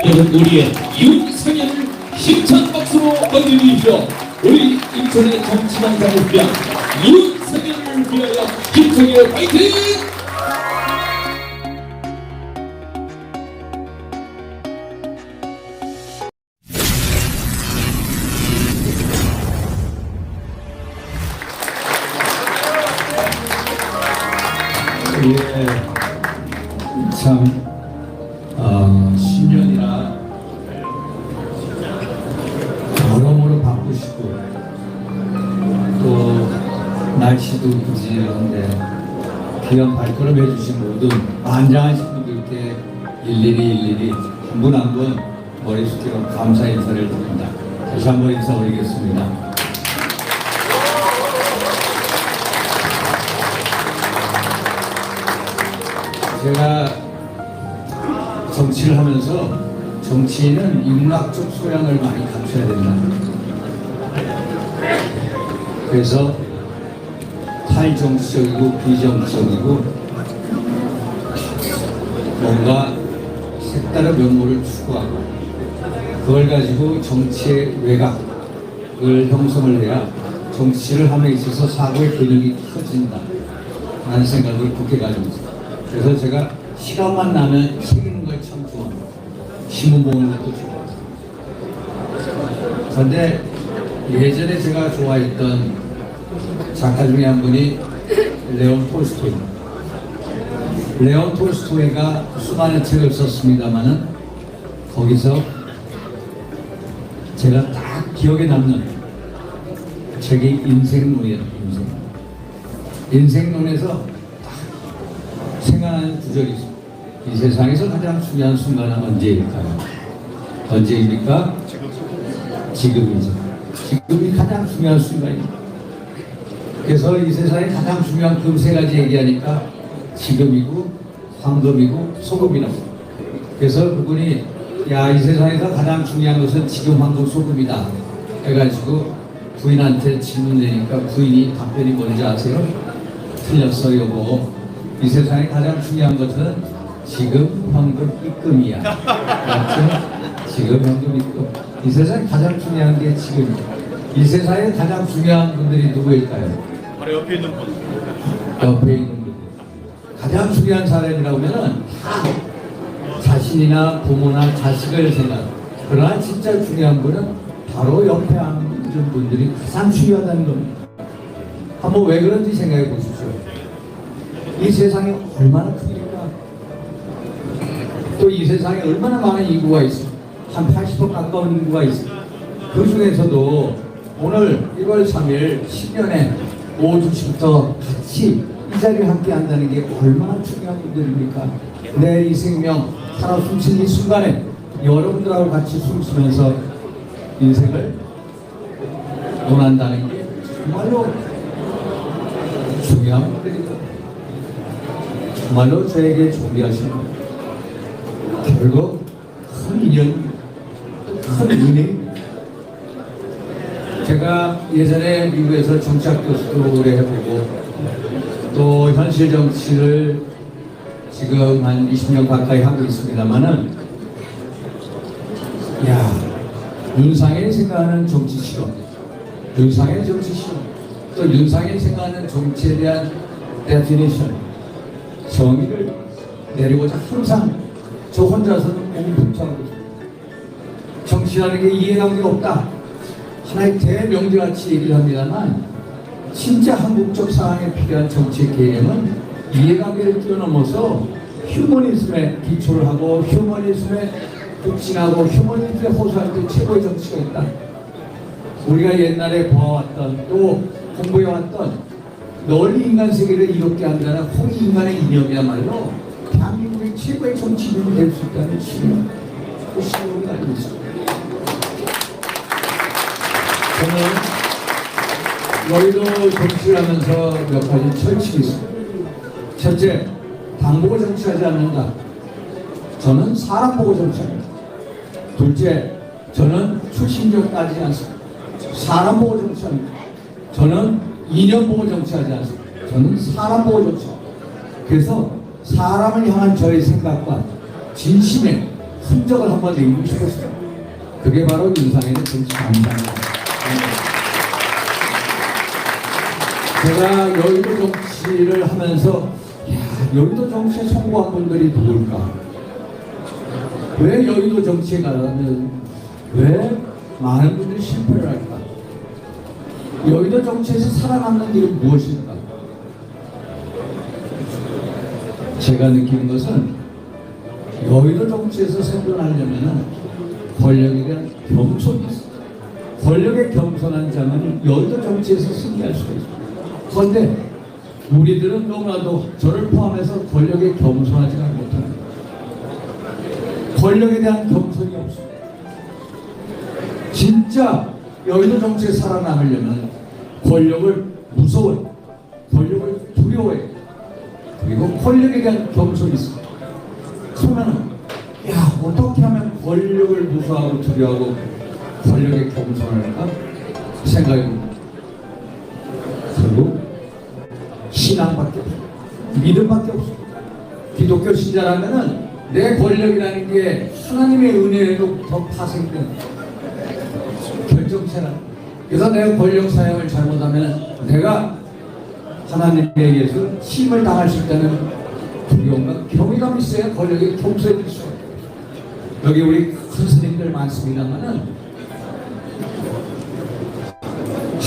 여러분 우리의 윤석열을 힘찬 박수로 건드리십시오. 우리 인천의 정치망상을 위한 윤석열을 위하여 김석열 화이팅! 예, 참 10년이나 여러모로 바쁘시고 또 날씨도 부지런한데 귀한 발걸음 해주신 모든 만장하신 분들께 일일이 한 분 한 분 머리 숙이고 감사 인사를 드립니다. 다시 한번 인사 올리겠습니다. 제가 정치를 하면서 정치인은 인문학적 소양을 많이 갖춰야 된다. 그래서 탈정치적이고 비정치적이고 뭔가 색다른 면모를 추구하고 그걸 가지고 정치의 외곽을 형성을 해야 정치를 함에 있어서 사고의 근육이 커진다 라는 생각을 굳게 가지고 있습니다. 그래서 제가 시간만 나면 책 읽는 걸 참 좋아합니다. 신문 보는 것도 좋아합니다. 그런데 예전에 제가 좋아했던 작가 중에 한 분이 레온 톨스토이입니다. 레온 톨스토이가 수많은 책을 썼습니다마는 거기서 제가 딱 기억에 남는 책이 인생론이에요. 인생론에서 생각하는 구절이 있습니다. 이 세상에서 가장 중요한 순간은 언제일까요? 언제입니까? 지금이죠. 지금이 가장 중요한 순간입니다. 그래서 이 세상에 가장 중요한 그 세 가지 얘기하니까 지금이고 황금이고 소금이라고. 그래서 그분이 야, 이 세상에서 가장 중요한 것은 지금 황금 소금이다 해가지고 부인한테 질문 내니까 부인이 답변이 뭔지 아세요? 틀렸어요 뭐. 이 세상에 가장 중요한 것은 지금 현금 입금이야. 맞죠? 지금 현금 입금. 이 세상에 가장 중요한 게 지금이야. 이 세상에 가장 중요한 분들이 누구일까요? 바로 옆에 있는 분. 옆에 있는 분들. 가장 중요한 사람이라고 하면은 다 자신이나 부모나 자식을 생각. 그러나 진짜 중요한 분은 바로 옆에 앉은 분들이 가장 중요하다는 겁니다. 한번 왜 그런지 생각해 보십시오. 이 세상이 얼마나 크니까 또 이 세상에 얼마나 많은 인구가 있어. 한 80% 가까운 인구가 있어. 그 중에서도 오늘 1월 3일 10년에 오후 2시부터 같이 이 자리에 함께 한다는 게 얼마나 중요한 일들입니까? 내 이 생명 살아 숨쉬는 이 순간에 여러분들하고 같이 숨쉬면서 인생을 논한다는 게 정말로 중요한 일들이다. 정말로 저에게 준비하신 결국 큰 인연, 큰 은혜. 제가 예전에 미국에서 정치학 교수도 오래 해보고 또 현실 정치를 지금 한 20년 가까이 하고 있습니다만은 야, 윤상현이 생각하는 정치 실험, 윤상현의 정치 실험, 또 윤상현이 생각하는 정치에 대한 데피니션, 정의를 내리고자 항상 저 혼자서는 공분하고 정치라는 게 이해관계가 없다. 하나의 대명제같이 얘기를 합니다만 진짜 한국적 상황에 필요한 정치의 개념은 이해관계를 뛰어넘어서 휴머니즘에 기초를 하고 휴머니즘에 북진하고 휴머니즘에 호소할 때 최고의 정치가 있다. 우리가 옛날에 보아왔던 또 공부해왔던 널리 인간 세계를 이롭게 한다는 홍익인간의 이념이야말로 대한민국의 최고의 정치인이 될 수 있다는 신념, 그 신념을 알고 있습니다. 저는 여의도 정치를 하면서 몇 가지 철칙이 있습니다. 첫째, 당 보고 정치하지 않는다. 저는 사람 보고 정치합니다. 둘째, 저는 출신적 따지지 않습니다. 사람 보고 정치합니다. 저는 이념 보고 정치하지 않습니다. 저는 사람 보고 정치합니다. 그래서 사람을 향한 저의 생각과 진심에 흔적을 한번 내고 싶었어요. 그게 바로 윤상현의 정치 감사입니다. 제가 여의도 정치를 하면서 여의도 정치에 성공한 분들이 누굴까? 왜 여의도 정치에 가면 왜 많은 분들이 실패를 할까? 여의도 정치에서 살아남는 길은 무엇일까? 제가 느끼는 것은 여의도 정치에서 생존하려면 권력에 대한 겸손이 있어요. 권력에 겸손한 자는 여의도 정치에서 승리할 수가 있어요. 그런데 우리들은 너무나도 저를 포함해서 권력에 겸손하지가 못합니다. 권력에 대한 겸손이 없습니다. 진짜 여의도 정치에 살아남으려면 권력을 무서워해, 권력을 두려워해, 그리고 권력에 대한 겸손이 있습니다. 그러면 어떻게 하면 권력을 무서워하고 두려워하고 권력에 겸손할까 생각해봅니다. 결국 신앙밖에 없어요. 믿음밖에 없어요. 기독교 신자라면은 내 권력이라는 게 하나님의 은혜에도 더 파생된 결정체라. 그래서 내가 권력 사용을 잘못하면 내가 하나님에 의해서 힘을 당할 수 있다는 두려움과 경외감이 있어야 권력에 겸손해질 수가 있어요. 여기 우리 큰 스님들 많습니다만은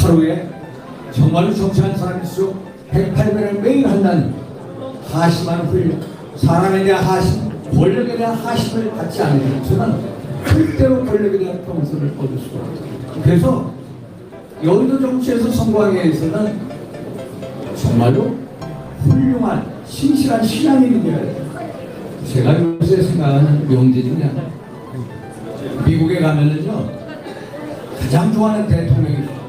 하루에 정말로 정치하는 사람일수록 108배를 매일 한다는 하심한 훈련, 사람에 대한 하심, 권력에 대한 하심을 갖지 않으면 저는 절대로 권력에 대한 겸손을 얻을 수가 없어요. 그래서 여의도 정치에서 성공하기 위해서는 정말로 훌륭한 신실한 신앙인이 되어야 돼요. 제가 요새 생각하는 명제 중에 하나, 미국에 가면은요 가장 좋아하는 대통령이 있어요.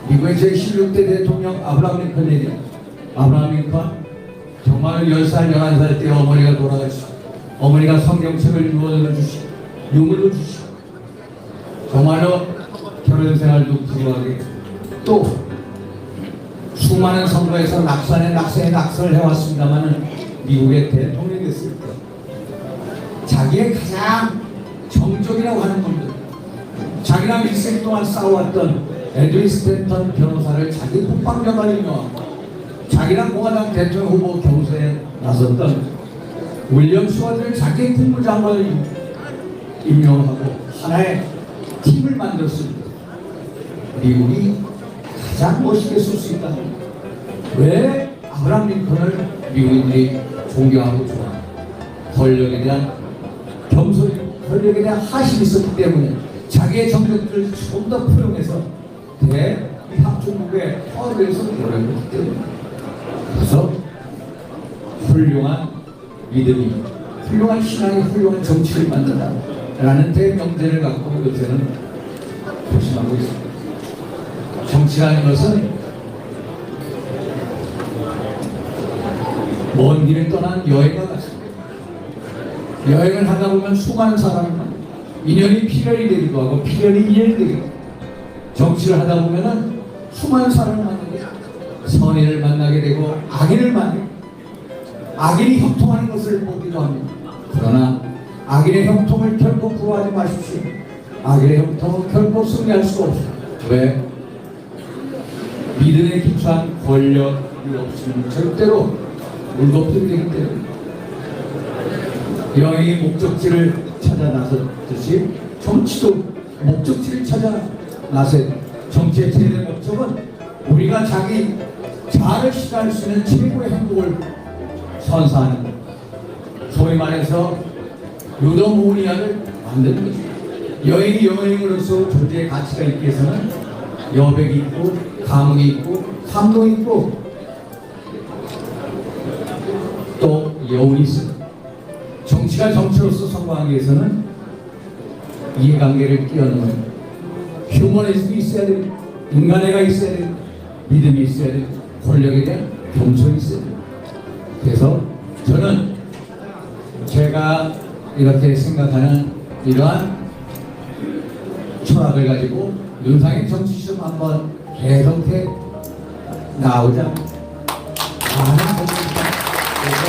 미국의 제16대 대통령 아브라함 링컨이에요. 아브라함 링컨 정말 10살, 11살 때 어머니가 돌아가시고 어머니가 성경책을 누워주시고 유물도 주시고 정말로 결혼생활도 불우하게 또 수많은 선거에서 낙선을 해왔습니다마는 미국의 대통령이 됐을 때 자기의 가장 정적이라고 하는 분들, 자기랑 일생 동안 싸워왔던 에드윈 스탠턴 변호사를 자기 국방장관이 임명하고 자기랑 공화당 대통령 후보 경선에 나섰던 윌리엄 스와드를 자기 국무장관을 임명하고 하나의 팀을 만들었습니다. 미국이 가장 멋있게 쓸 수 있다. 왜 아브라함 링컨을 미국인들이 존경하고 좋아합니다. 권력에 대한 겸손이, 권력에 대한 하심이 있었기 때문에 자기의 정적들을 좀 더 포용해서 대합중국의 화합에서 노력했기 때문에 그래서 훌륭한 믿음이, 훌륭한 신앙이 훌륭한 정치를 만든다라는 대명제를 갖고 요새는 조심하고 있습니다. 정치라는 것은 먼 길을 떠난 여행과 같습니다. 여행을 하다 보면 수많은 사람을 만나요. 인연이 필연이 되기도 하고 필연이 인연이 되기도 하고 정치를 하다 보면 수많은 사람을 만나게 돼요. 선인을 만나게 되고 악인을 만나게, 악인이 형통하는 것을 보기도 합니다. 그러나 악인의 형통을 결코 부러워하지 마십시오. 악인의 형통은 결코 승리할 수가 없습니다. 왜? 믿음에 기초한 권력이 없으면 절대로 물겁들이 되기 때문에 여행이 목적지를 찾아 나섰듯이 정치도 목적지를 찾아 나서야 됩니다. 정치의 최대 목적은 우리가 자기 자아를 실현할 수 있는 최고의 행복을 선사하는 것, 소위 말해서 유도모니아를 만드는 거죠. 여행이 여행으로서 존재의 가치가 있기 위해서는 여백이 있고 감흥이 있고 감동이 있고 또 여운이 있습니다. 정치가 정치로서 성공하기 위해서는 이해관계를 끼얹는 휴머니즘이 있어야 됩니다. 인간애가 있어야 됩니다. 믿음이 있어야 됩니다. 권력에 대한 겸손이 있어야 됩니다. 그래서 저는 제가 이렇게 생각하는 이러한 철학을 가지고 윤상현 정치시험 한번 계속해 나오자. 많은 분들이 그래서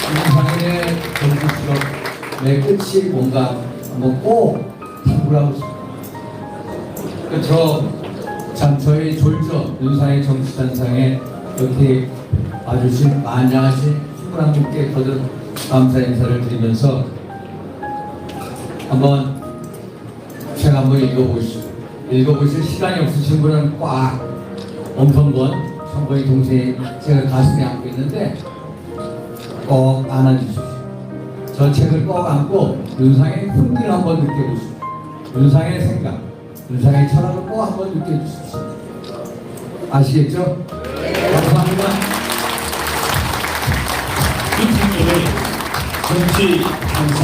윤상현의 정치 실험의 끝이 뭔가 한번 꼭 탐구하고 싶어요. 참 저희 졸저 윤상의 정치단상에 이렇게 와주신 만장하신 충분한 분께 거듭 감사 인사를 드리면서 한번 제가 한번 읽어보실 시간이 없으신 분은 꽉 엄성권 성권이 동생이 제가 가슴에 안고 있는데 꼭 안아주십시오. 저 책을 꼭 안고 윤상의 흥미를 한번 느껴보십시오. 윤상의 생각, 윤상의 철학을 꼭 한번 느껴주십시오. 아시겠죠? 감사합니다. 윤석열의 정치 강사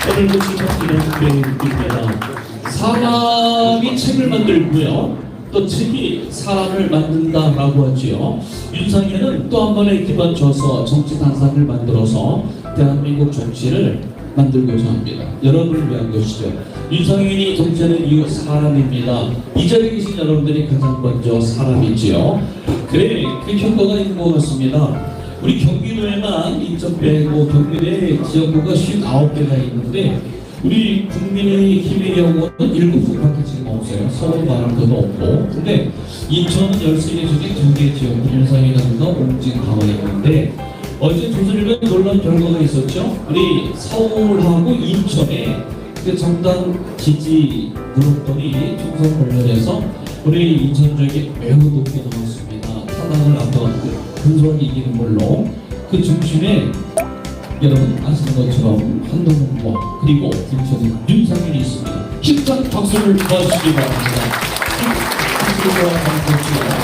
오늘 보시는 이런 배우입니다. 사람이 책을 만들고요. 또 책이 사람을 만든다라고 하지요. 윤상현은 또 한 번의 기반쳐서 정치 단상을 만들어서 대한민국 정치를 만들고자 합니다. 여러분을 위한 것이죠. 윤상현이 정치하는 이유 사람입니다. 이 자리에 계신 여러분들이 가장 먼저 사람이지요. 그래, 그 효과가 있는 것 같습니다. 우리 경기도에만 인천 빼고 경기도에 지역구가 59개가 있는데 우리 국민의힘의 경우는 7개밖에 지금 없어요. 서울 바람도 없고. 근데 인천은 13개 중에 2개 지역구 윤상현과 옹진 강원에 있는데 어제 조선일보에 놀라운 결과가 있었죠. 우리 서울하고 인천에 그 정당 지지 물었더니 총선 관련해서 우리 인천 지역이 매우 높게 나왔습니다. 타당을 한번 근소하게 이기는 걸로 그 중심에 여러분 아시는 것처럼 한동훈과 그리고 인천에 윤상현이 있습니다. 힘찬 박수를 보여주시기 바랍니다. 박수와 함께